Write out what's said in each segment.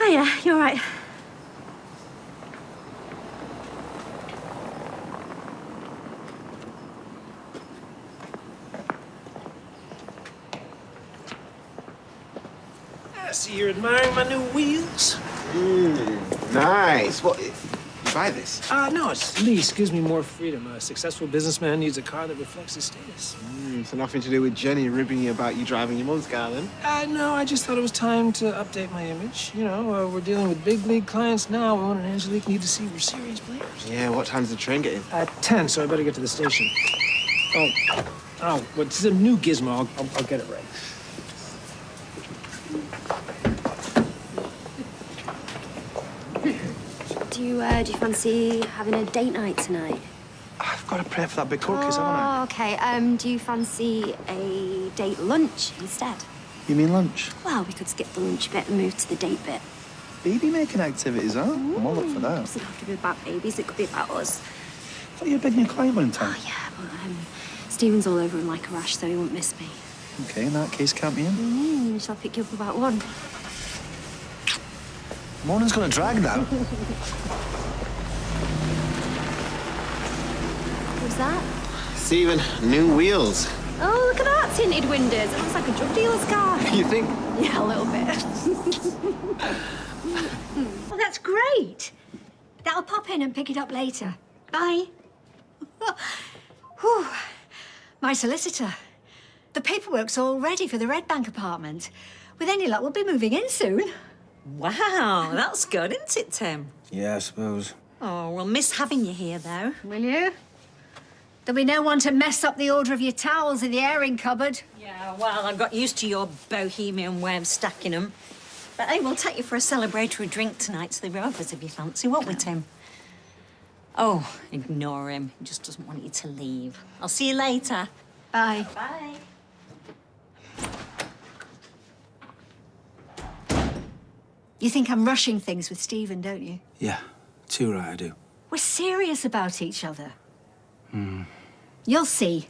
Hiya, you all right? I see you're admiring my new wheels. Nice. What? You buy this? No, it's lease. Gives me more freedom. A successful businessman needs a car that reflects his status. So nothing to do with Jenny ribbing you about you driving your mum's car, then? No, I just thought it was time to update my image. You know, we're dealing with big league clients now. Owen and Angelique need to see we're serious players. Yeah, what time's the train getting? At 10, so I better get to the station. Oh, what's a new gizmo? I'll get it right. Do you fancy having a date night tonight? I've got to pray for that big cookies, haven't I? Oh, okay. Do you fancy a date lunch instead? You mean lunch? Well, we could skip the lunch bit and move to the date bit. Baby-making activities, huh? I'm all up for It that. doesn't have to be about babies, it could be about us. I thought you had a big new client in town. Oh, yeah, but Stephen's all over him like a rash, so he won't miss me. Okay, in that case, count me in. Shall I pick you up about 1? Morning's gonna drag now. What's that? Stephen, new wheels. Oh, look at that, tinted windows. It looks like a drug dealer's car. You think? Yeah, a little bit. Well, that's great. That'll pop in and pick it up later. Bye. Whew. My solicitor. The paperwork's all ready for the Red Bank apartment. With any luck, we'll be moving in soon. Wow, that's good, isn't it, Tim? Yeah, I suppose. Oh, we'll miss having you here, though. Will you? There'll be no one to mess up the order of your towels in the airing cupboard. Yeah, well, I've got used to your bohemian way of stacking them. But hey, we'll take you for a celebratory drink tonight to the Rovers if you fancy, won't we, Tim? Oh, ignore him. He just doesn't want you to leave. I'll see you later. Bye. Bye. You think I'm rushing things with Stephen, don't you? Yeah, too right, I do. We're serious about each other. You'll see.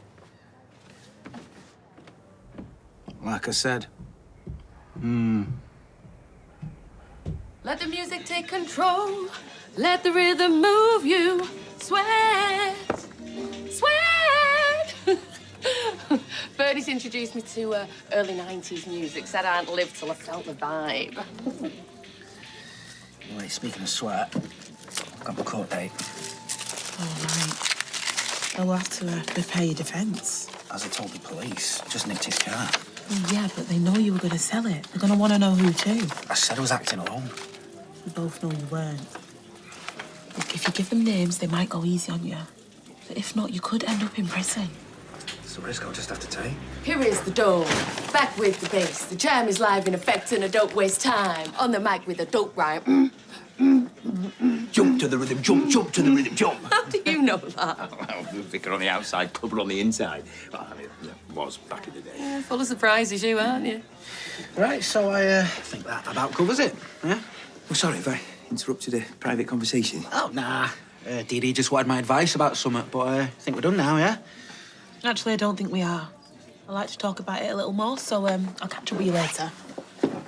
Like I said. Let the music take control. Let the rhythm move you. Sweat. Sweat. Bernie's introduced me to early 90s music. Said I hadn't lived till I felt the vibe. Anyway, speaking of sweat, I've got my court date. All right. I'll have to prepare your defence. As I told the police, I just nicked his car. Well, yeah, but they know you were going to sell it. They're going to want to know who to. I said I was acting alone. We both know you weren't. Look, if you give them names, they might go easy on you. But if not, you could end up in prison. It's a risk I'll just have to take. Here is the dome. Back with the bass. The jam is live in effect and I don't waste time. On the mic with a dope rhyme. Jump to the rhythm, jump, jump to the rhythm, jump. How do you know that? Well, vicar on the outside, clubber on the inside. Well, I mean, yeah, was back in the day. Yeah, full of surprises, you, aren't you? Right, so I think that about covers it. Yeah? Oh, sorry if I interrupted a private conversation. Oh, nah. Dee Dee just wanted my advice about something, but I think we're done now, yeah? Actually, I don't think we are. I like to talk about it a little more, so I'll catch up with you later.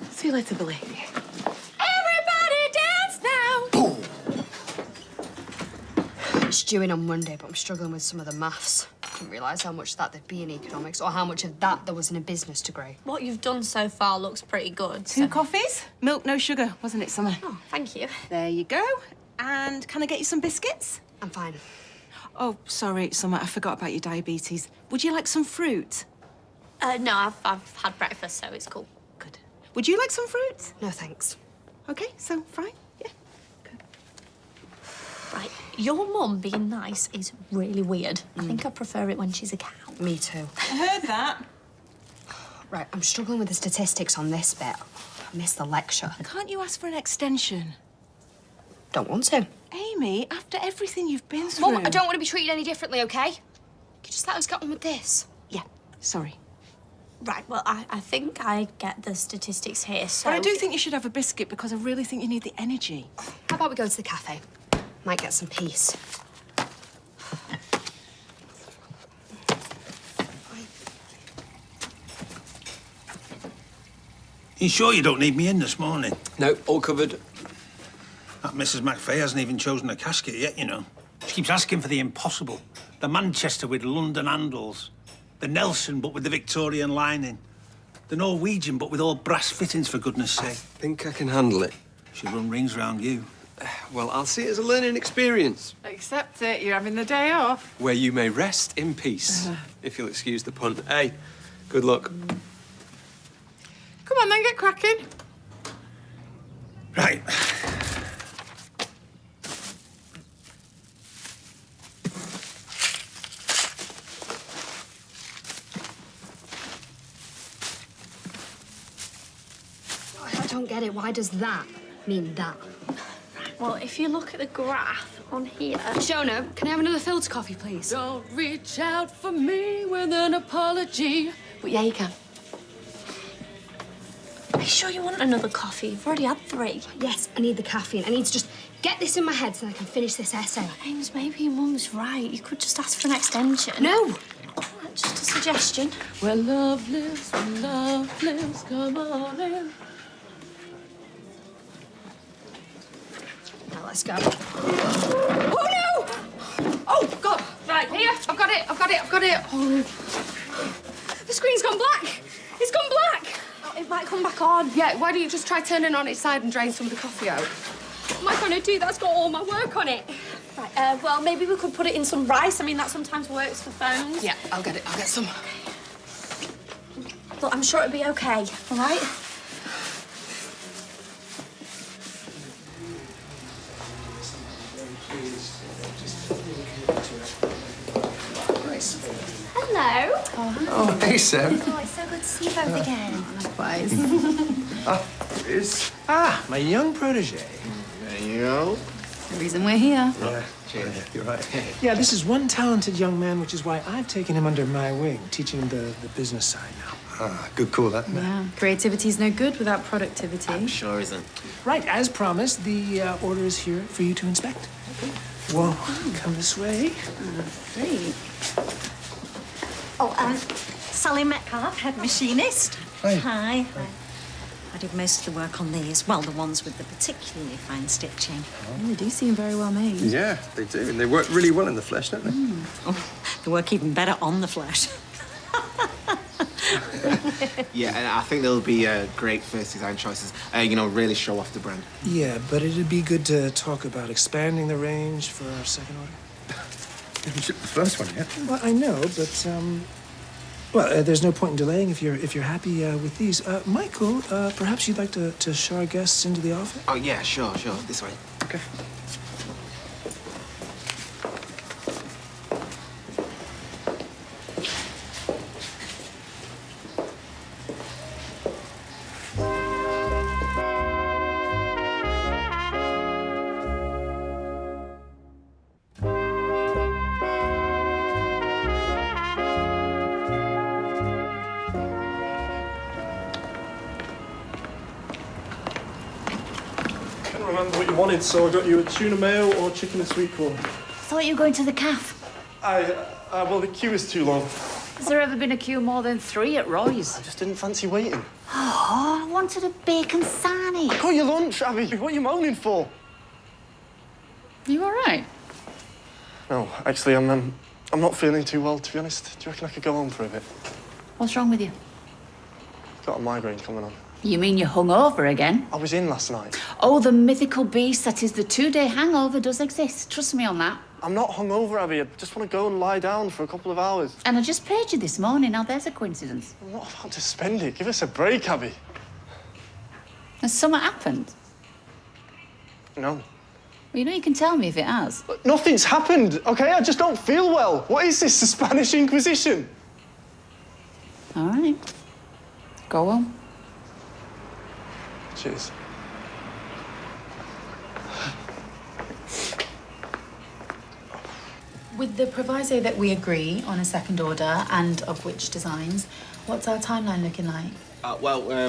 See you later, Billy. Everybody dance now! It's due in on Monday, but I'm struggling with some of the maths. Didn't realise how much that there'd be in economics or how much of that there was in a business degree. What you've done so far looks pretty good. Two coffees, milk, no sugar, wasn't it, Summer? Oh, thank you. There you go. And can I get you some biscuits? I'm fine. Oh, sorry, Summer, I forgot about your diabetes. Would you like some fruit? No, I've had breakfast, so it's cool. Good. Would you like some fruit? No, thanks. Okay, so fry? Yeah. Good. Right, your mum being nice is really weird. I think I prefer it when she's a cow. Me too. I heard that. Right, I'm struggling with the statistics on this bit. I missed the lecture. Can't you ask for an extension? Don't want to. Amy, after everything you've been through... Mum, I don't want to be treated any differently, OK? Could you just let us get on with this? Yeah, sorry. Right, well, I think I get the statistics here, so... But I do think you should have a biscuit because I really think you need the energy. How about we go to the cafe? Might get some peace. You sure you don't need me in this morning? No, all covered. That Mrs. McVeigh hasn't even chosen a casket yet, you know. She keeps asking for the impossible. The Manchester with London handles. The Nelson, but with the Victorian lining. The Norwegian, but with all brass fittings, for goodness sake. I think I can handle it. She'll run rings round you. Well, I'll see it as a learning experience. Accept it. You're having the day off. Where you may rest in peace, if you'll excuse the pun. Hey, good luck. Come on, then, get cracking. Right. I don't get it. Why does that mean that? Well, if you look at the graph on here... Shona, can I have another filter coffee, please? Don't reach out for me with an apology. But yeah, you can. Are you sure you want another coffee? You've already had 3. Yes, I need the caffeine. I need to just get this in my head so I can finish this essay. James, maybe your mum's right. You could just ask for an extension. No! Just a suggestion. Where love lives, come on in. Now let's go. Oh, no! Oh, God. Right, here. I've got it. Oh. The screen's gone black. It's gone black. Oh, it might come back on. Yeah, why don't you just try turning on its side and drain some of the coffee out? What am I going to do? That's got all my work on it. Right, well, maybe we could put it in some rice. I mean, that sometimes works for phones. Yeah, I'll get it. I'll get some. Look, I'm sure it'll be okay, all right? Hello. Oh, hey, Sam. Oh, it's so good to see you both again. Likewise. My young protege. There you go. The reason we're here. Yeah. Cheers. You're right. Yeah, this is one talented young man, which is why I've taken him under my wing, teaching him the business side now. Ah, good call, that. Yeah, creativity's no good without productivity. Sure isn't. Right, as promised, the order is here for you to inspect. Well, come this way. Great. Oh, Sally Metcalf, head machinist. Hi. I did most of the work on these. Well, the ones with the particularly fine stitching. Oh, they do seem very well made. Yeah, they do. And they work really well in the flesh, don't they? Oh, they work even better on the flesh. Yeah, and I think they'll be great first design choices. You know, really show off the brand. Yeah, but it'd be good to talk about expanding the range for our second order. Didn't ship the first one yet. Well, I know, but there's no point in delaying if you're happy with these. Michael, perhaps you'd like to show our guests into the office? Oh, yeah, sure. This way. Okay. Remember what you wanted, so I got you a tuna mayo or chicken and sweet corn. Thought you were going to the cafe. Well, the queue is too long. Has there ever been a queue more than 3 at Roy's? I just didn't fancy waiting. Oh, I wanted a bacon sarnie. I got your lunch, Abby. What are you moaning for? You all right? No, actually, I'm not feeling too well, to be honest. Do you reckon I could go home for a bit? What's wrong with you? Got a migraine coming on. You mean you're hungover again? I was in last night. Oh, the mythical beast that is the 2-day hangover does exist. Trust me on that. I'm not hungover, Abby. I just want to go and lie down for a couple of hours. And I just paid you this morning. Now, there's a coincidence. I'm not about to spend it. Give us a break, Abby. Has something happened? No. Well, you know, you can tell me if it has. But nothing's happened, OK? I just don't feel well. What is this, the Spanish Inquisition? All right. Go on. Cheers. With the proviso that we agree on a second order and of which designs, what's our timeline looking like?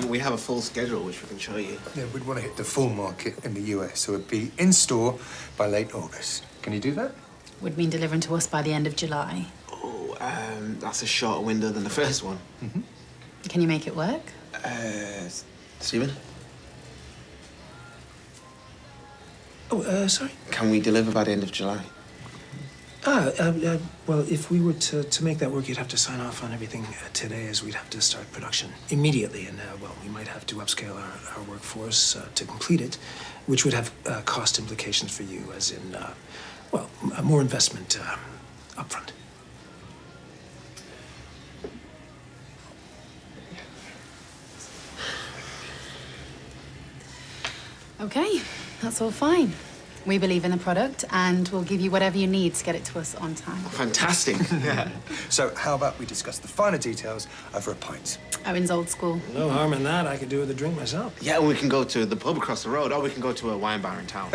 We have a full schedule, which we can show you. Yeah, we'd want to hit the full market in the US, so it'd be in store by late August. Can you do that? Would mean delivering to us by the end of July. Oh, that's a shorter window than the first one. Can you make it work? Stephen? Oh, sorry? Can we deliver by the end of July? Well, if we were to make that work, you'd have to sign off on everything today, as we'd have to start production immediately. And, well, we might have to upscale our workforce to complete it, which would have cost implications for you, as in, well, more investment upfront. Okay, that's all fine. We believe in the product, and we'll give you whatever you need to get it to us on time. Fantastic. Yeah. So how about we discuss the finer details over a pint? Owen's old school. No harm in that. I could do with a drink myself. Yeah, and we can go to the pub across the road, or we can go to a wine bar in town.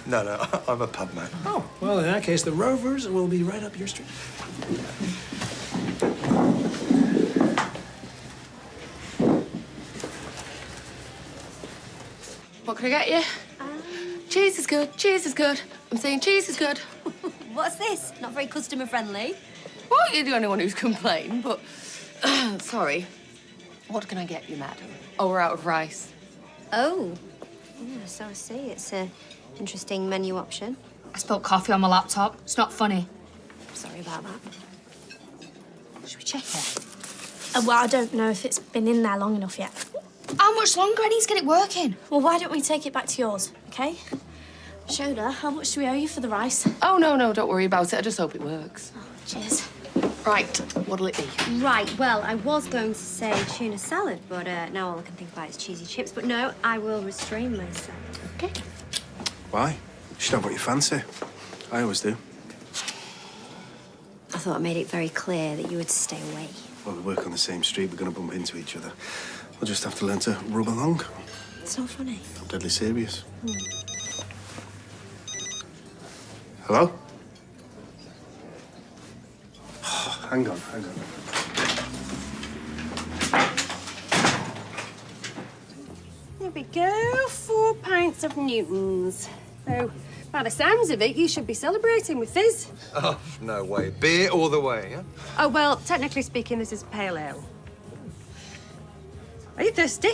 No, I'm a pub man. Oh, well, in that case, the Rovers will be right up your street. What can I get you? Cheese is good, cheese is good. I'm saying cheese is good. What's this? Not very customer friendly. Well, you're the only one who's complained, but... sorry. What can I get you, madam? Oh, we're out of rice. Oh. Yeah, so I see. It's an interesting menu option. I spilled coffee on my laptop. It's not funny. Sorry about that. Should we check it? Well, I don't know if it's been in there long enough yet. How much longer? I need to get it working. Well, why don't we take it back to yours, okay? Shoda, how much do we owe you for the rice? Oh, no, don't worry about it. I just hope it works. Oh, cheers. Right, what'll it be? Right, well, I was going to say tuna salad, but now all I can think about is cheesy chips. But no, I will restrain myself. Okay. Why? It's not what you fancy. I always do. I thought I made it very clear that you would stay away. Well, we work on the same street. We're going to bump into each other. We'll just have to learn to rub along. It's not funny. I'm deadly serious. Hello? Oh, hang on. There we go, 4 pints of Newtons. So, by the sounds of it, you should be celebrating with fizz. Oh, no way. Beer all the way, yeah? Oh, well, technically speaking, this is pale ale. Are you thirsty?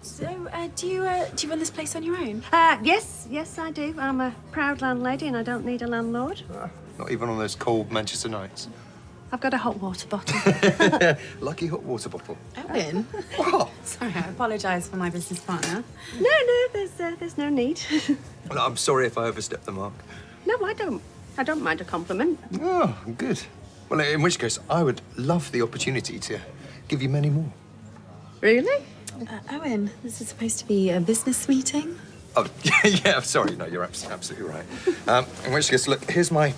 So, do you run this place on your own? Yes, I do. I'm a proud landlady and I don't need a landlord. Not even on those cold Manchester nights. I've got a hot water bottle. Lucky hot water bottle. Owen? What? Sorry, I apologise for my business partner. No, there's no need. Well, I'm sorry if I overstepped the mark. No, I don't. I don't mind a compliment. Oh, good. Well, in which case, I would love the opportunity to give you many more. Really? Owen, this is supposed to be a business meeting. Oh, yeah, sorry. No, you're absolutely right. In which case, look, here's my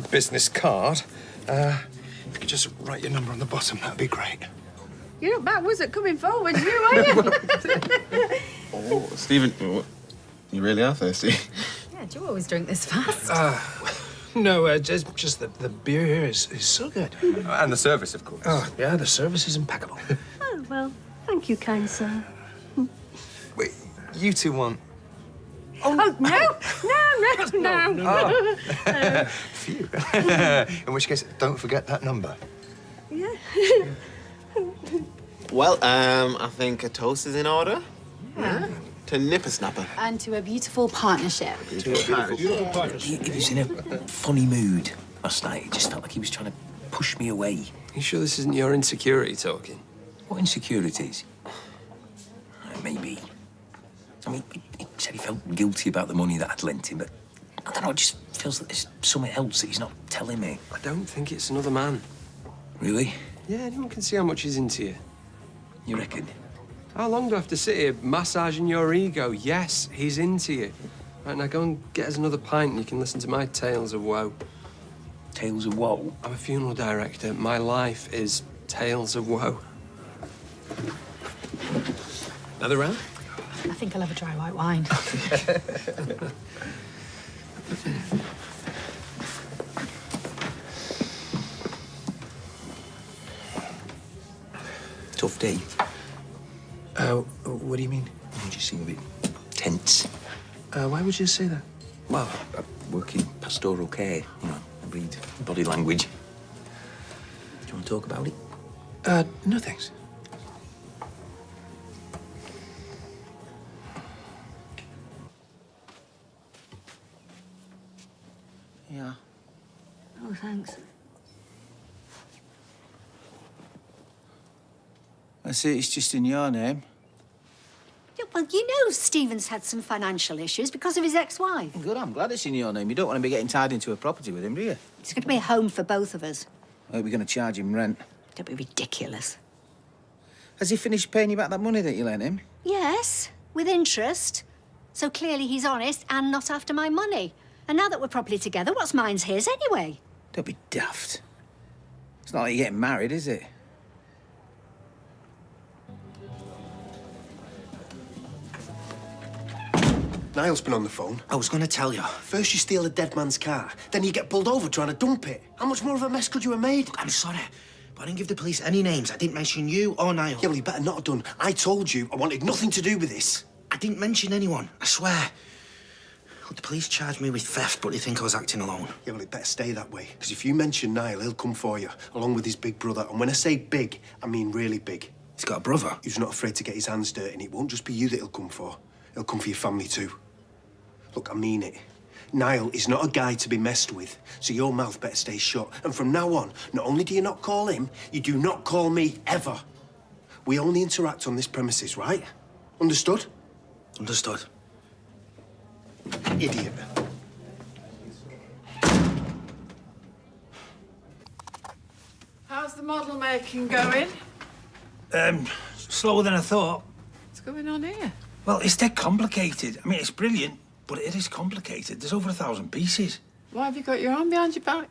business card. If you could just write your number on the bottom, that'd be great. You're not backwards at coming forwards, you, are you? Oh, Stephen, you really are thirsty. Yeah, do you always drink this fast? No, just the beer here is so good. And the service, of course. Oh, yeah, the service is impeccable. Oh, well, thank you, kind sir. Wait, you two want... Oh, no. Oh. Phew. In which case, don't forget that number. Yeah. Well, I think a toast is in order. Yeah. To Nippersnapper. And to a beautiful partnership. Beautiful partnership. He was in a funny mood last night. It just felt like he was trying to push me away. You sure this isn't your insecurity talking? What insecurities? Maybe. I mean, he said he felt guilty about the money that I'd lent him, but I don't know, it just feels like there's something else that he's not telling me. I don't think it's another man. Really? Yeah, anyone can see how much he's into you. You reckon? How long do I have to sit here massaging your ego? Yes, he's into you. Right, now go and get us another pint and you can listen to my tales of woe. Tales of woe? I'm a funeral director. My life is tales of woe. Another round? I think I'll have a dry white wine. Tough day. What do you mean? You just seem a bit tense. Why would you say that? Well, I work in pastoral care, you know, I read body language. Do you want to talk about it? No thanks. Yeah. Oh, thanks. I see it's just in your name. Yeah, well, you know Stephen's had some financial issues because of his ex-wife. Good, I'm glad it's in your name. You don't want to be getting tied into a property with him, do you? It's going to be a home for both of us. I hope you're going to charge him rent. Don't be ridiculous. Has he finished paying you back that money that you lent him? Yes, with interest. So clearly he's honest and not after my money. And now that we're properly together, what's mine's his anyway? Don't be daft. It's not like you're getting married, is it? Niall's been on the phone. I was going to tell you. First you steal a dead man's car, then you get pulled over trying to dump it. How much more of a mess could you have made? I'm sorry, but I didn't give the police any names. I didn't mention you or Niall. Yeah, well, you better not have done. I told you I wanted nothing to do with this. I didn't mention anyone, I swear. Look, the police charged me with theft, but they think I was acting alone. Yeah, well, it better stay that way. Because if you mention Niall, he'll come for you, along with his big brother. And when I say big, I mean really big. He's got a brother? Who's not afraid to get his hands dirty, and it won't just be you that he'll come for. He'll come for your family, too. Look, I mean it. Niall is not a guy to be messed with, so your mouth better stay shut. And from now on, not only do you not call him, you do not call me, ever. We only interact on this premises, right? Understood? Understood. Idiot. How's the model making going? Slower than I thought. What's going on here? Well, it's dead complicated. I mean, it's brilliant, but it is complicated. There's over 1,000 pieces. Why have you got your arm behind your back?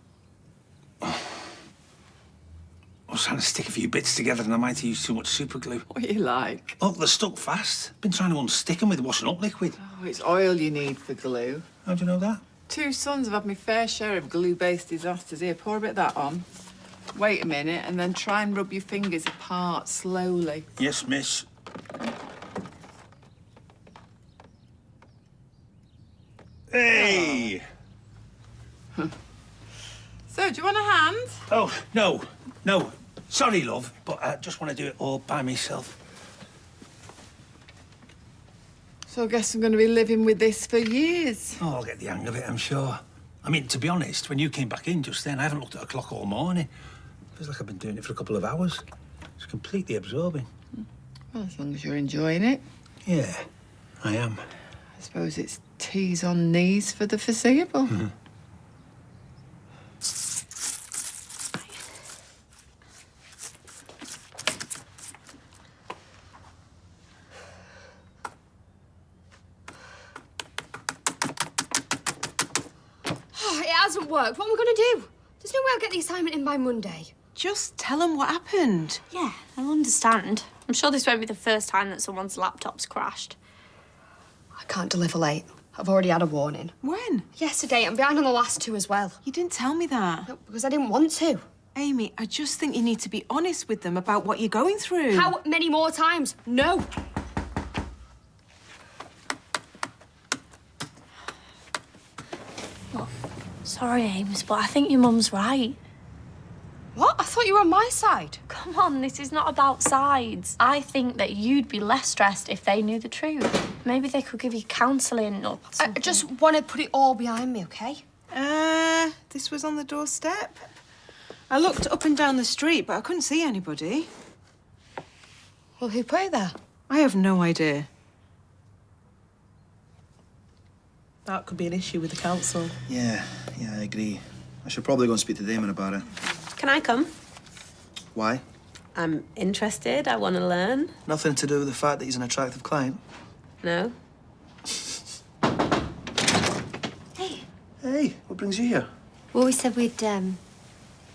I was trying to stick a few bits together and I might have used too much super glue. What are you like? Look, they're stuck fast. Been trying to unstick them with washing up liquid. Oh, it's oil you need for glue. How do you know that? 2 sons have had my fair share of glue-based disasters. Here, pour a bit of that on. Wait a minute and then try and rub your fingers apart slowly. Yes, miss. Hey! So, do you want a hand? Oh, no. No. Sorry, love, but I just want to do it all by myself. So I guess I'm going to be living with this for years. Oh, I'll get the hang of it, I'm sure. I mean, to be honest, when you came back in just then, I haven't looked at a clock all morning. Feels like I've been doing it for a couple of hours. It's completely absorbing. Well, as long as you're enjoying it. Yeah, I am. I suppose it's T's on knees for the foreseeable. Mm-hmm. It hasn't worked. What am I going to do? There's no way I'll get the assignment in by Monday. Just tell them what happened. Yeah, I'll understand. I'm sure this won't be the first time that someone's laptop's crashed. I can't deliver late. I've already had a warning. When? Yesterday. I'm behind on the last 2 as well. You didn't tell me that. No, because I didn't want to. Amy, I just think you need to be honest with them about what you're going through. How many more times? No. Sorry, Ames, but I think your mum's right. What? I thought you were on my side. Come on, this is not about sides. I think that you'd be less stressed if they knew the truth. Maybe they could give you counselling or something. I just want to put it all behind me, OK? This was on the doorstep. I looked up and down the street, but I couldn't see anybody. Well, who put it there? I have no idea. That could be an issue with the council. Yeah, I agree. I should probably go and speak to Damon about it. Can I come? Why? I'm interested. I want to learn. Nothing to do with the fact that he's an attractive client. No? Hey. Hey, what brings you here? Well, we said we'd, you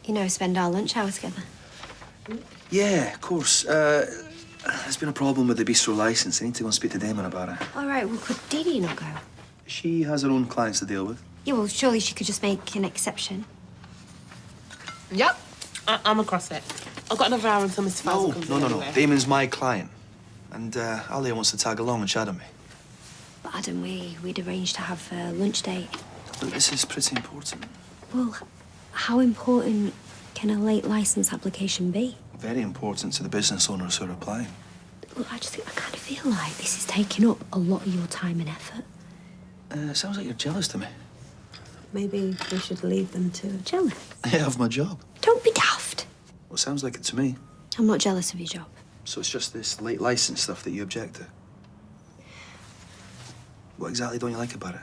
know, spend our lunch hour together. Yeah, of course. There's been a problem with the bistro license. I need to go and speak to Damon about it. All right, well, could Dee not go? She has her own clients to deal with. Yeah, well, surely she could just make an exception. Yep, I'm across it. I've got another hour until Mr. Fowler comes in No. anyway. Damon's my client. And Alia wants to tag along and shadow me. But Adam, we'd arranged to have a lunch date. But this is pretty important. Well, how important can a late license application be? Very important to the business owners who are applying. Look, I kind of feel like this is taking up a lot of your time and effort. Sounds like you're jealous to me. Maybe we should leave them to it. Jealous? I have my job. Don't be daft. Well, sounds like it to me. I'm not jealous of your job. So it's just this late license stuff that you object to? What exactly don't you like about it?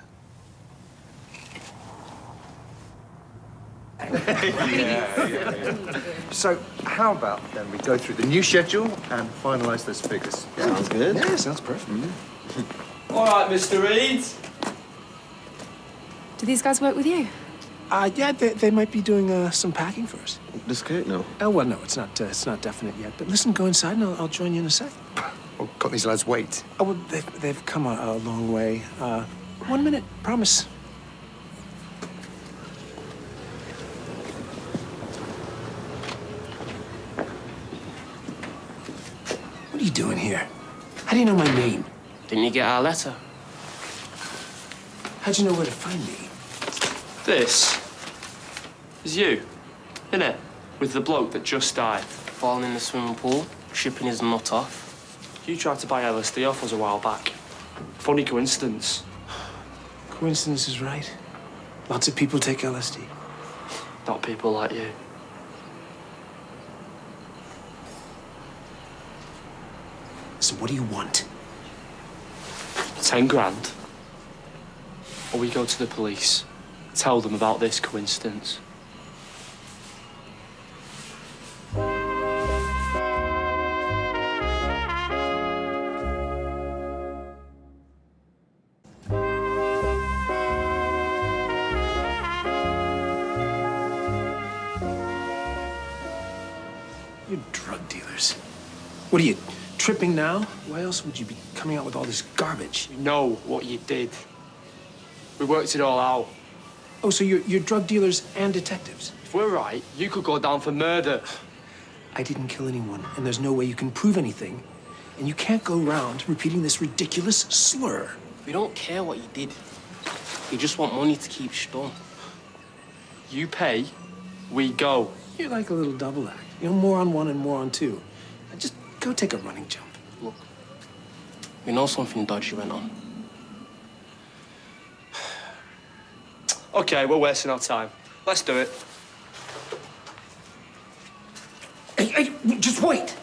So, how about then we go through the new schedule and finalise those figures? Yeah? Sounds good. Yeah, sounds perfect. All right, Mr. Reed. Do these guys work with you? Yeah, they might be doing some packing for us. Does Kurt know? Oh, well, no, it's not definite yet. But listen, go inside and I'll join you in a sec. Well, got these lads wait. Oh, well, they've come a long way. 1 minute, promise. What are you doing here? How do you know my name? Didn't you get our letter? How'd you know where to find me? This is you, innit? With the bloke that just died, falling in the swimming pool, shipping his nut off. You tried to buy LSD off us a while back. Funny coincidence. Coincidence is right. Lots of people take LSD. Not people like you. So what do you want? 10 grand. Or we go to the police, tell them about this coincidence. You're drug dealers. What are you, tripping now? Why else would you be coming out with all this garbage? You know what you did. We worked it all out. Oh, so you're drug dealers and detectives? If we're right, you could go down for murder. I didn't kill anyone, and there's no way you can prove anything. And you can't go around repeating this ridiculous slur. We don't care what you did. We just want money to keep stum. You pay, we go. You're like a little double act. You know, more on one and more on two. Now just go take a running jump. Look, we know something dodgy went on. Okay, we're wasting our time. Let's do it. Hey, just wait!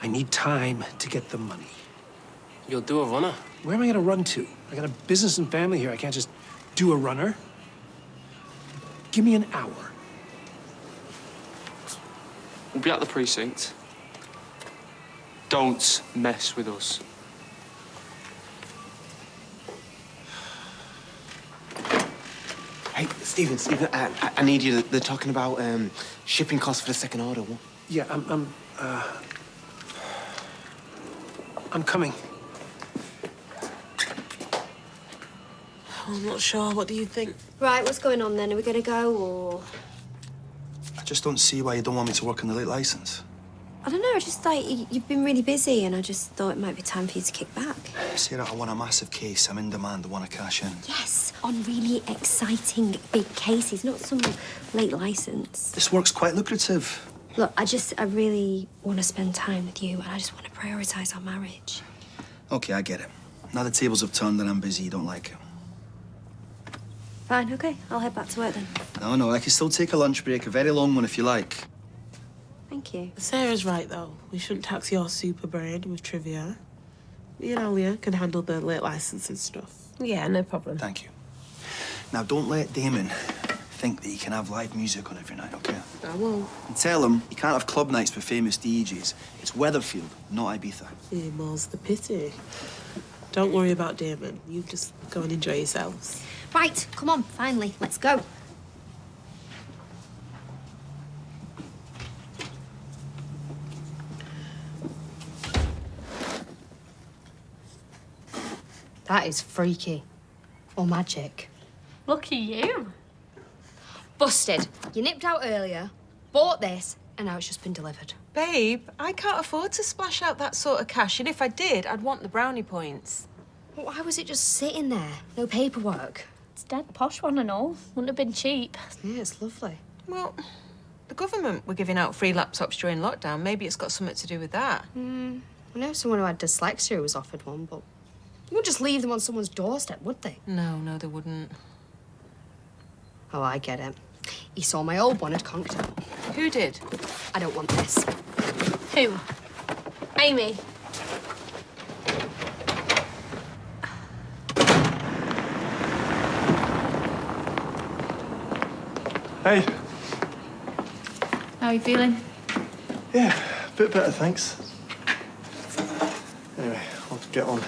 I need time to get the money. You'll do a runner. Where am I gonna run to? I got a business and family here. I can't just do a runner. Give me an hour. We'll be at the precinct. Don't mess with us. Hey, Stephen, I need you. They're talking about shipping costs for the second order. What? Yeah, I'm coming. I'm not sure. What do you think? Right, what's going on then? Are we going to go or...? I just don't see why you don't want me to work on the late license. I don't know, I just thought you've been really busy and I just thought it might be time for you to kick back. Sarah, I want a massive case. I'm in demand. I want to cash in. Yes, on really exciting big cases, not some late license. This work's quite lucrative. Look, I really want to spend time with you and I just want to prioritise our marriage. Okay, I get it. Now the tables have turned and I'm busy. You don't like it. Fine, okay, I'll head back to work then. No, I can still take a lunch break, a very long one if you like. Thank you. Sarah's right, though. We shouldn't tax your super brain with trivia. Me and Alia can handle the late license and stuff. Yeah, no problem. Thank you. Now, don't let Damon think that he can have live music on every night, okay? I won't. And tell him you can't have club nights with famous DJs. It's Weatherfield, not Ibiza. Yeah, more's the pity. Don't worry about Damon. You just go and enjoy yourselves. Right, come on, finally, let's go. That is freaky. Or magic. Look at you. Busted. You nipped out earlier, bought this, and now it's just been delivered. Babe, I can't afford to splash out that sort of cash, and if I did, I'd want the brownie points. Well, why was it just sitting there? No paperwork. It's dead posh one and all. Wouldn't have been cheap. Yeah, it's lovely. Well, the government were giving out free laptops during lockdown. Maybe it's got something to do with that. I I know someone who had dyslexia who was offered one, but you wouldn't just leave them on someone's doorstep, would they? No, they wouldn't. Oh, I get it. He saw my old one had conked it. Who did? I don't want this. Who? Amy. Hey. How are you feeling? Yeah, a bit better, thanks. Anyway, I'll get on.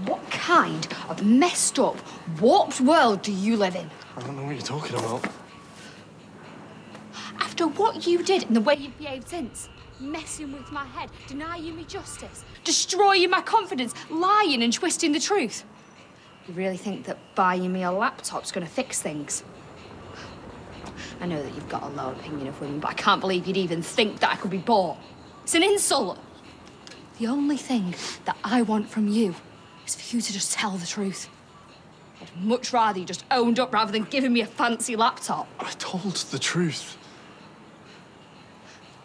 What kind of messed up, warped world do you live in? I don't know what you're talking about. After what you did and the way you've behaved since, messing with my head, denying me justice, destroying my confidence, lying and twisting the truth. You really think that buying me a laptop's gonna fix things? I know that you've got a low opinion of women, but I can't believe you'd even think that I could be bought. It's an insult. The only thing that I want from you is for you to just tell the truth. I'd much rather you just owned up rather than giving me a fancy laptop. I told the truth.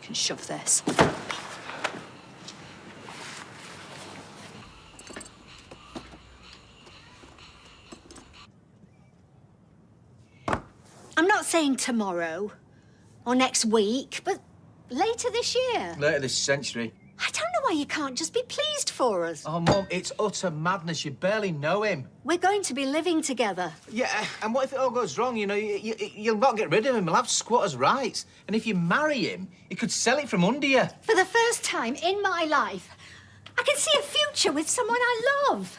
You can shove this. I'm not saying tomorrow or next week, but later this year. Later this century. I don't know why you can't just be pleased for us. Oh, Mum, it's utter madness. You barely know him. We're going to be living together. Yeah, and what if it all goes wrong? You know, you'll not get rid of him. He'll have squatters' rights. And if you marry him, he could sell it from under you. For the first time in my life, I can see a future with someone I love.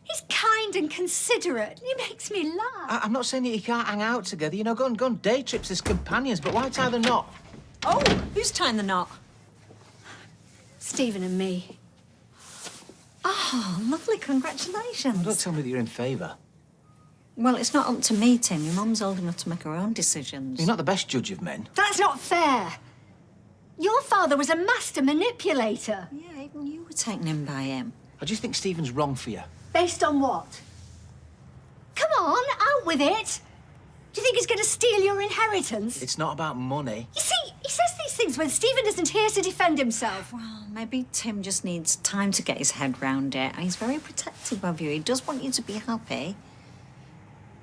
He's kind and considerate. He makes me laugh. I'm not saying that you can't hang out together. You know, go on day trips as companions, but why tie the knot? Oh, who's tying the knot? Stephen and me. Oh, lovely, congratulations. Well, don't tell me that you're in favour. Well, it's not up to me, Tim. Your mum's old enough to make her own decisions. You're not the best judge of men. That's not fair. Your father was a master manipulator. Yeah, even you were taken in by him. I just think Stephen's wrong for you. Based on what? Come on, out with it. Do you think he's going to steal your inheritance? It's not about money. You see, he says these things when Stephen isn't here to defend himself. Well, maybe Tim just needs time to get his head round it. He's very protective of you. He does want you to be happy.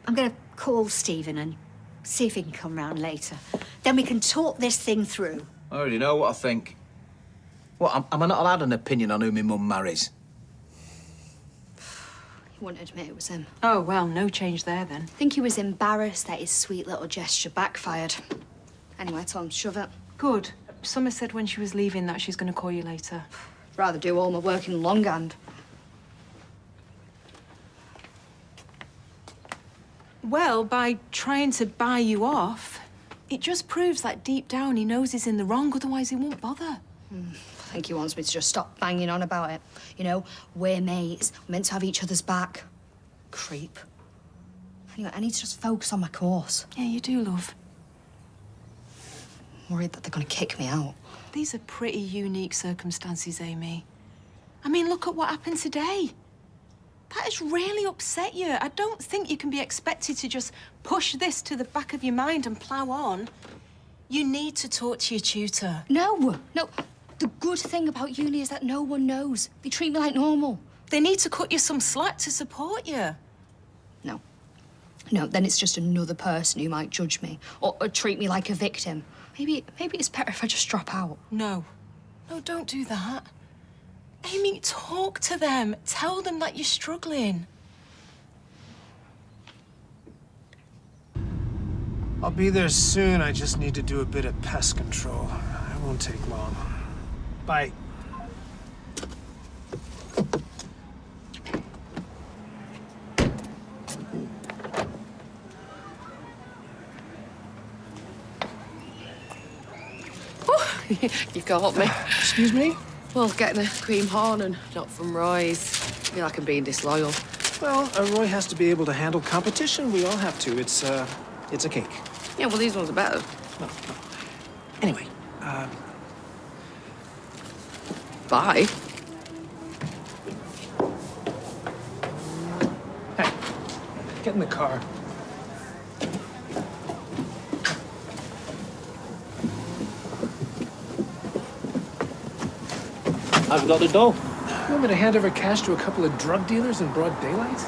I'm going to call Stephen and see if he can come round later. Then we can talk this thing through. I already know what I think. What, am I not allowed an opinion on who my mum marries? He wouldn't admit it was him. Oh, well, no change there, then. I think he was embarrassed that his sweet little gesture backfired. Anyway, I told him to shove it. Good. Summer said when she was leaving that she's going to call you later. I'd rather do all my work in longhand. Well, by trying to buy you off, it just proves that deep down he knows he's in the wrong, otherwise he won't bother. I think he wants me to just stop banging on about it. You know, we're mates. We're meant to have each other's back. Creep. Anyway, I need to just focus on my course. Yeah, you do, love. I'm worried that they're going to kick me out. These are pretty unique circumstances, Amy. I mean, look at what happened today. That has really upset you. I don't think you can be expected to just push this to the back of your mind and plough on. You need to talk to your tutor. No. The good thing about uni is that no one knows. They treat me like normal. They need to cut you some slack to support you. No, then it's just another person who might judge me or treat me like a victim. Maybe it's better if I just drop out. No, don't do that. Amy, talk to them. Tell them that you're struggling. I'll be there soon. I just need to do a bit of pest control. It won't take long. Bye. You caught me. Excuse me? Well, getting a cream horn and not from Roy's. I feel like I'm being disloyal. Well, Roy has to be able to handle competition. We all have to. It's a cake. Yeah, well, these ones are better. No. Anyway, Bye. Hey, get in the car. I've got the dough. You want me to hand over cash to a couple of drug dealers in broad daylight?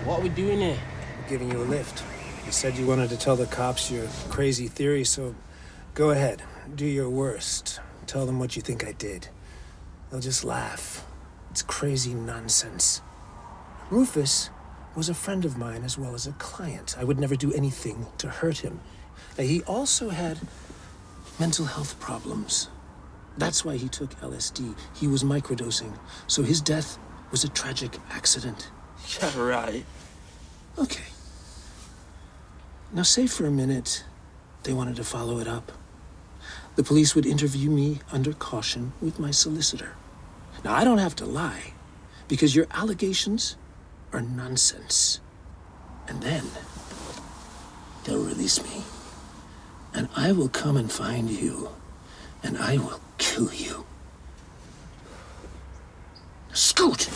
What are we doing here? I'm giving you a lift. You said you wanted to tell the cops your crazy theory, so go ahead. Do your worst. Tell them what you think I did. They'll just laugh. It's crazy nonsense. Rufus was a friend of mine as well as a client. I would never do anything to hurt him. Now, he also had mental health problems. That's why he took LSD. He was microdosing, so his death was a tragic accident. Yeah, right. Okay. Now, say for a minute they wanted to follow it up. The police would interview me under caution with my solicitor. Now, I don't have to lie, because your allegations are nonsense. And then they'll release me, and I will come and find you, and I will kill you. Scoot!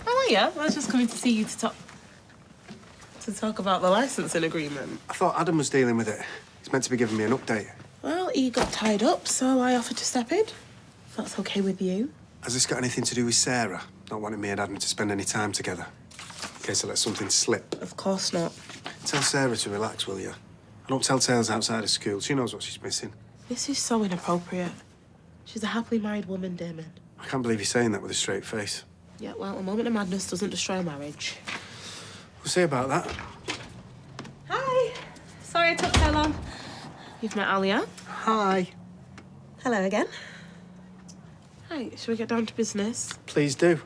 Oh, yeah. I was just coming to see you to talk about the licensing agreement. I thought Adam was dealing with it. He's meant to be giving me an update. Well, he got tied up, so I offered to step in. If that's okay with you. Has this got anything to do with Sarah? Not wanting me and Adam to spend any time together? In case I let something slip. Of course not. Tell Sarah to relax, will you? I don't tell tales outside of school. She knows what she's missing. This is so inappropriate. She's a happily married woman, Damon. I can't believe you're saying that with a straight face. Yeah, well, a moment of madness doesn't destroy a marriage. We'll see about that. Hi. Sorry I took so long. You've met Alia. Hi. Hello again. Hi, shall we get down to business? Please do.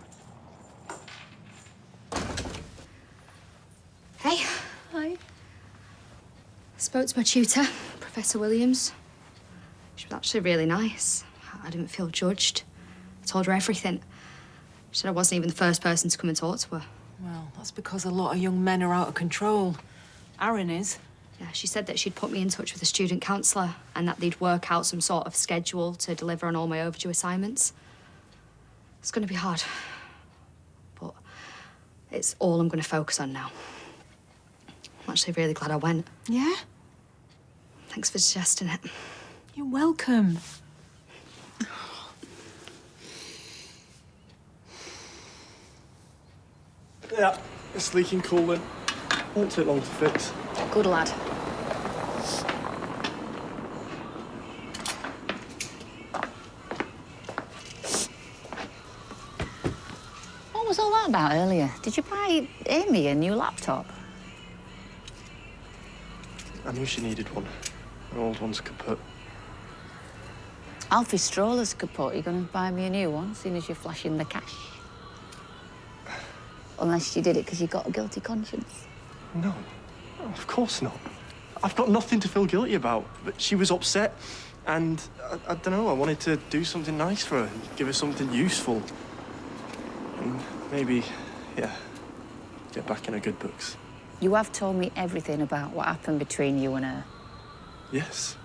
Hey. Hi. Spoke to my tutor, Professor Williams. She was actually really nice. I didn't feel judged. I told her everything. She said I wasn't even the first person to come and talk to her. Well, that's because a lot of young men are out of control. Aaron is. Yeah, she said that she'd put me in touch with a student counsellor and that they'd work out some sort of schedule to deliver on all my overdue assignments. It's going to be hard, but it's all I'm going to focus on now. I'm actually really glad I went. Yeah? Thanks for suggesting it. You're welcome. Yeah, it's leaking coolant. Won't take long to fix. Good lad. What was all that about earlier? Did you buy Amy a new laptop? I knew she needed one. Her old one's kaput. Alfie Stroller's kaput. You're going to buy me a new one, seeing as you're flashing the cash? Unless you did it because you got a guilty conscience. No, of course not. I've got nothing to feel guilty about. But she was upset, and I don't know, I wanted to do something nice for her, give her something useful. And maybe, yeah, get back in her good books. You have told me everything about what happened between you and her. Yes.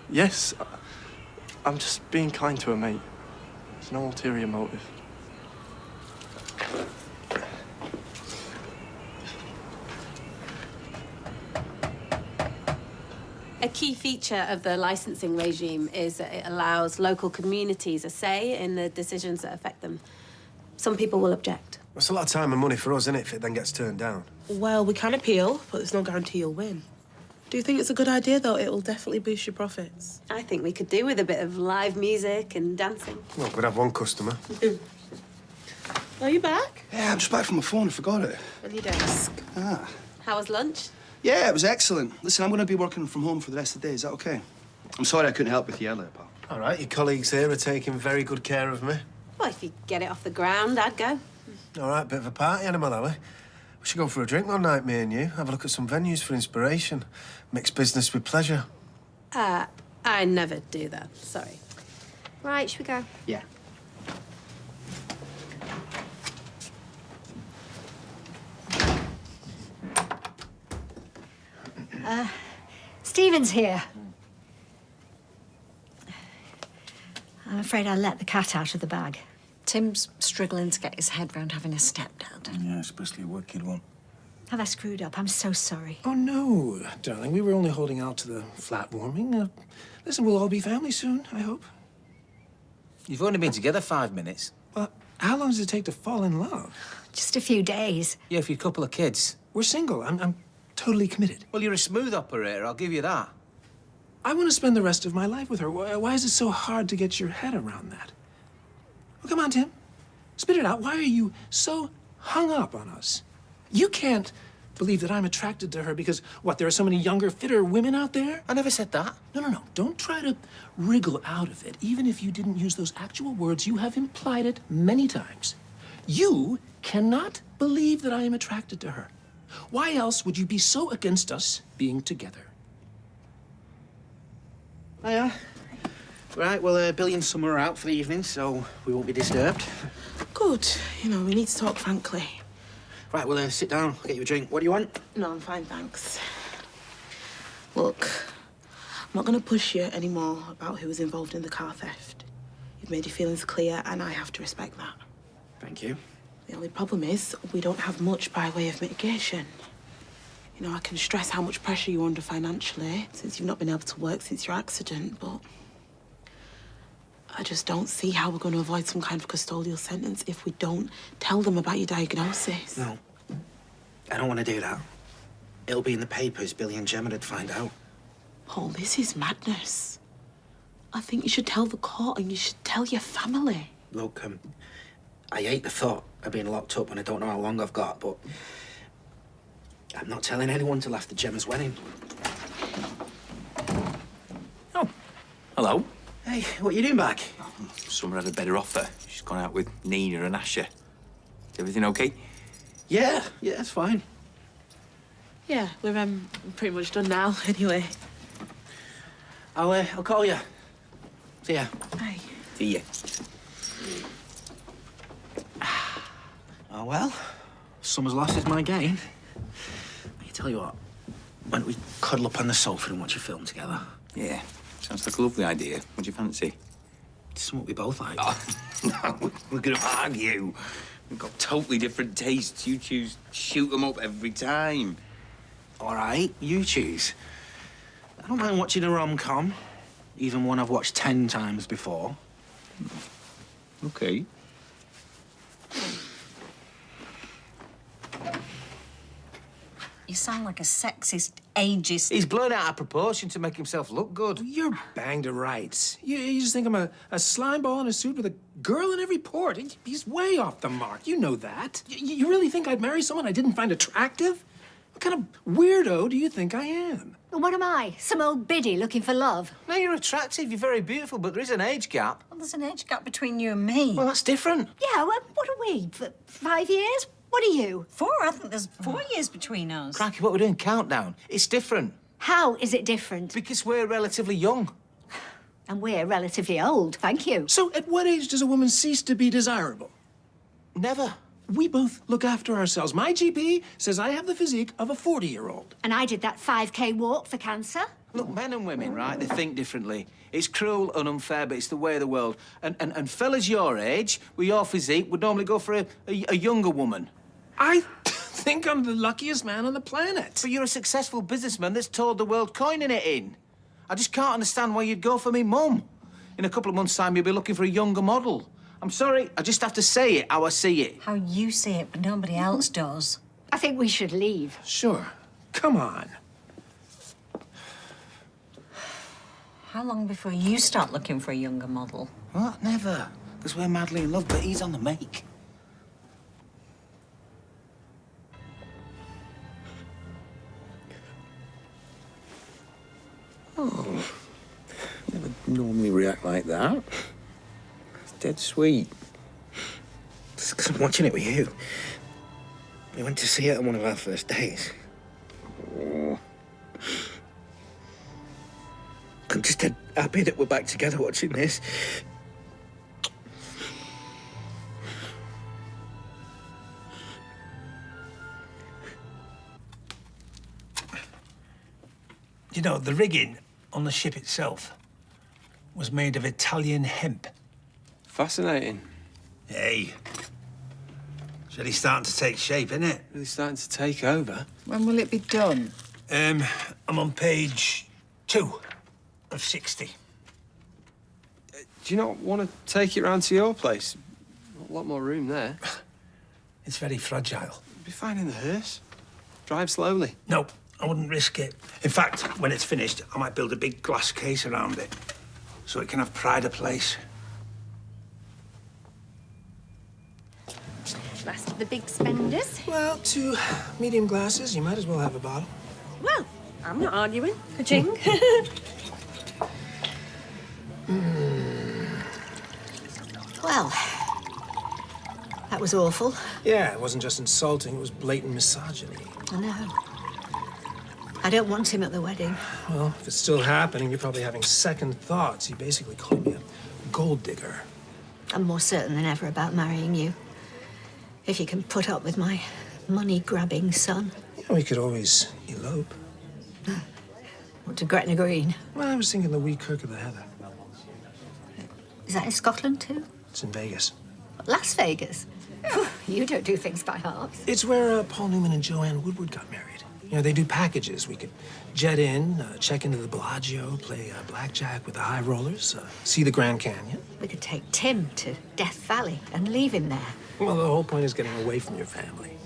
Yes, I'm just being kind to her, mate. There's no ulterior motive. A key feature of the licensing regime is that it allows local communities a say in the decisions that affect them. Some people will object. That's a lot of time and money for us, isn't it, if it then gets turned down? Well, we can appeal, but there's no guarantee you'll win. Do you think it's a good idea, though? It will definitely boost your profits. I think we could do with a bit of live music and dancing. Well, we'd have one customer. Are you back? Yeah, I'm just back from my phone. I forgot it. On your desk. Ah. How was lunch? Yeah, it was excellent. Listen, I'm going to be working from home for the rest of the day. Is that okay? I'm sorry I couldn't help with you earlier, pal. All right, your colleagues here are taking very good care of me. Well, if you get it off the ground, I'd go. All right, bit of a party animal, are we? We should go for a drink one night, me and you. Have a look at some venues for inspiration. Mix business with pleasure. I never do that. Sorry. Right, should we go? Yeah. Stephen's here. I'm afraid I let the cat out of the bag. Tim's struggling to get his head round having a stepdad. Yeah, especially a wicked one. Have I screwed up? I'm so sorry. Oh, no, darling. We were only holding out to the flat warming. Listen, we'll all be family soon, I hope. You've only been together 5 minutes. Well, how long does it take to fall in love? Just a few days. Yeah, for a couple of kids. We're single. I'm totally committed. Well, you're a smooth operator, I'll give you that. I want to spend the rest of my life with her. Why is it so hard to get your head around that? Well, come on, Tim. Spit it out. Why are you so hung up on us? You can't believe that I'm attracted to her because, what, there are so many younger, fitter women out there? I never said that. No. Don't try to wriggle out of it. Even if you didn't use those actual words, you have implied it many times. You cannot believe that I am attracted to her. Why else would you be so against us being together? Hiya. Right, well, Billy and Summer are out for the evening, so we won't be disturbed. Good. You know, we need to talk frankly. Right, well, sit down. I'll get you a drink. What do you want? No, I'm fine, thanks. Look, I'm not going to push you anymore about who was involved in the car theft. You've made your feelings clear, and I have to respect that. Thank you. The only problem is we don't have much by way of mitigation. You know, I can stress how much pressure you're under financially since you've not been able to work since your accident, but I just don't see how we're going to avoid some kind of custodial sentence if we don't tell them about your diagnosis. No, I don't want to do that. It'll be in the papers. Billy and Gemma would find out. Paul, this is madness. I think you should tell the court and you should tell your family. Look, I hate the thought of being locked up and I don't know how long I've got, but I'm not telling anyone till after Gemma's wedding. Oh, hello. Hey, what are you doing back? Summer had a better offer. She's gone out with Nina and Asher. Is everything okay? Yeah, it's fine. Yeah, we're pretty much done now, anyway. I'll call you. See ya. Bye. See ya. Oh, well, Summer's loss is my gain. I tell you what, why don't we cuddle up on the sofa and watch a film together? Yeah, sounds like a lovely idea. What do you fancy? It's something we both like. Oh, no, we're going to argue. We've got totally different tastes. You choose shoot 'em up every time. All right, you choose. I don't mind watching a rom-com, even one I've watched 10 times before. Okay. You sound like a sexist, ageist... He's blown out of proportion to make himself look good. You're banged to rights. You just think I'm a slime ball in a suit with a girl in every port. He's way off the mark. You know that. You really think I'd marry someone I didn't find attractive? What kind of weirdo do you think I am? What am I? Some old biddy looking for love? No, you're attractive, you're very beautiful, but there is an age gap. Well, there's an age gap between you and me. Well, that's different. Yeah, well, what are we? 5 years? What are you? 4? I think there's 4 years between us. Cracky, what we're doing, countdown. It's different. How is it different? Because we're relatively young. And we're relatively old, thank you. So at what age does a woman cease to be desirable? Never. We both look after ourselves. My GP says I have the physique of a 40-year-old. And I did that 5K walk for cancer. Look, men and women, right, they think differently. It's cruel and unfair, but it's the way of the world. And fellas your age, with your physique, would normally go for a younger woman. I think I'm the luckiest man on the planet. But you're a successful businessman that's toured the world coining it in. I just can't understand why you'd go for me mum. In a couple of months' time, you'll be looking for a younger model. I'm sorry, I just have to say it how I see it. How you see it, but nobody else does. I think we should leave. Sure. Come on. How long before you start looking for a younger model? What? Never. Because we're madly in love, but he's on the make. Oh, never normally react like that. It's dead sweet. It's 'cause I'm watching it with you. We went to see it on one of our first days. Oh. I'm just dead happy that we're back together watching this. You know, the rigging on the ship itself was made of Italian hemp. Fascinating. Hey. It's really starting to take shape, isn't it? Really starting to take over. When will it be done? I'm on page 2 of 60. Do you not want to take it round to your place? A lot more room there. It's very fragile. You'll be fine in the hearse. Drive slowly. No, I wouldn't risk it. In fact, when it's finished, I might build a big glass case around it so it can have pride of place. Last of the big spenders. Well, 2 medium glasses, you might as well have a bottle. Well, I'm not arguing. Ka-ching. Well, that was awful. Yeah, it wasn't just insulting, it was blatant misogyny. I know. I don't want him at the wedding. Well, if it's still happening, you're probably having second thoughts. He basically called me a gold digger. I'm more certain than ever about marrying you. If you can put up with my money-grabbing son. Yeah, we could always elope. What, to Gretna Green? Well, I was thinking the wee Kirk of the Heather. Is that in Scotland, too? It's in Vegas. Las Vegas? Phew, you don't do things by halves. It's where Paul Newman and Joanne Woodward got married. You know, they do packages. We could jet in, check into the Bellagio, play blackjack with the high rollers, see the Grand Canyon. We could take Tim to Death Valley and leave him there. Well, the whole point is getting away from your family.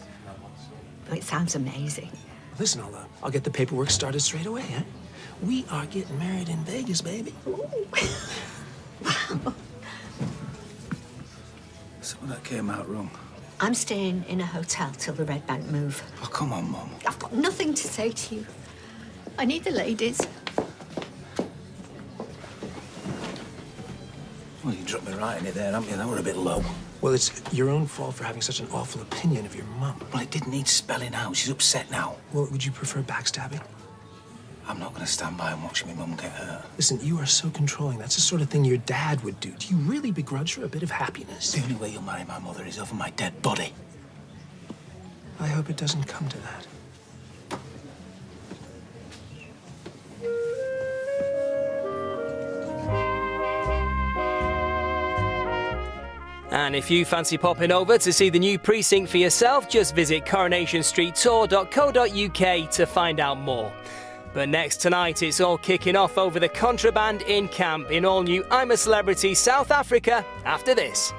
Well, it sounds amazing. Listen, I'll get the paperwork started straight away, huh? We are getting married in Vegas, baby. So that came out wrong. I'm staying in a hotel till the Red Bank move. Oh, come on, Mum. I've got nothing to say to you. I need the ladies. Well, you dropped me right in it there, haven't you? That were a bit low. Well, it's your own fault for having such an awful opinion of your mum. Well, it didn't need spelling out. She's upset now. Well, would you prefer backstabbing? I'm not going to stand by and watch my mum get hurt. Listen, you are so controlling. That's the sort of thing your dad would do. Do you really begrudge her a bit of happiness? The only way you'll marry my mother is over my dead body. I hope it doesn't come to that. And if you fancy popping over to see the new precinct for yourself, just visit coronationstreettour.co.uk to find out more. But next tonight, it's all kicking off over the contraband in camp in all new I'm a Celebrity South Africa after this.